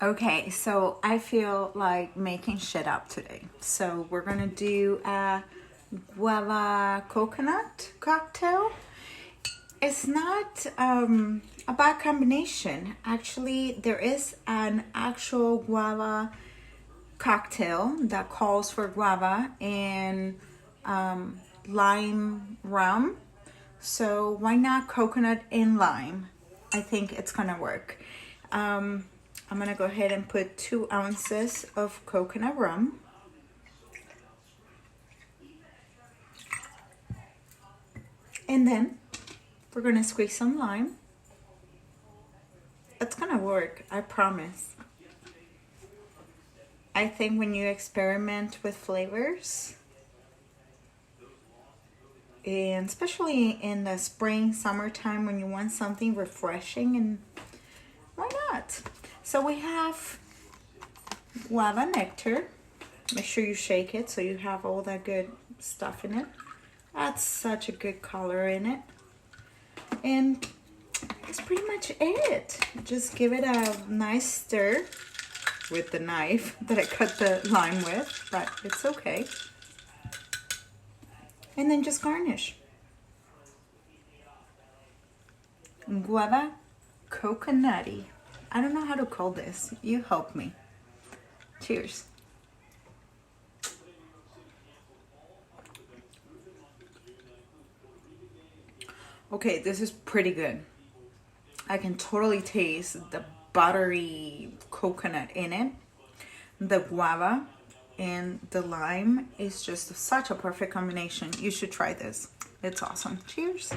Okay, so I feel like making shit up today. So we're gonna do a guava coconut cocktail. It's not a bad combination. Actually, there is an actual guava cocktail that calls for guava and lime rum. So why not coconut and lime? I think it's gonna work. I'm gonna go ahead and put 2 ounces of coconut rum. And then we're gonna squeeze some lime. It's gonna work, I promise. I think when you experiment with flavors, and especially in the spring, summertime when you want something refreshing, and why not? So we have guava nectar. Make sure you shake it so you have all that good stuff in it. That's such a good color in it. And that's pretty much it. Just give it a nice stir with the knife that I cut the lime with, but it's okay. And then just garnish. Guava coconutty. I don't know how to call this. You help me. Cheers. Okay, this is pretty good. I can totally taste the buttery coconut in it. The guava and the lime is just such a perfect combination. You should try this. It's awesome. Cheers.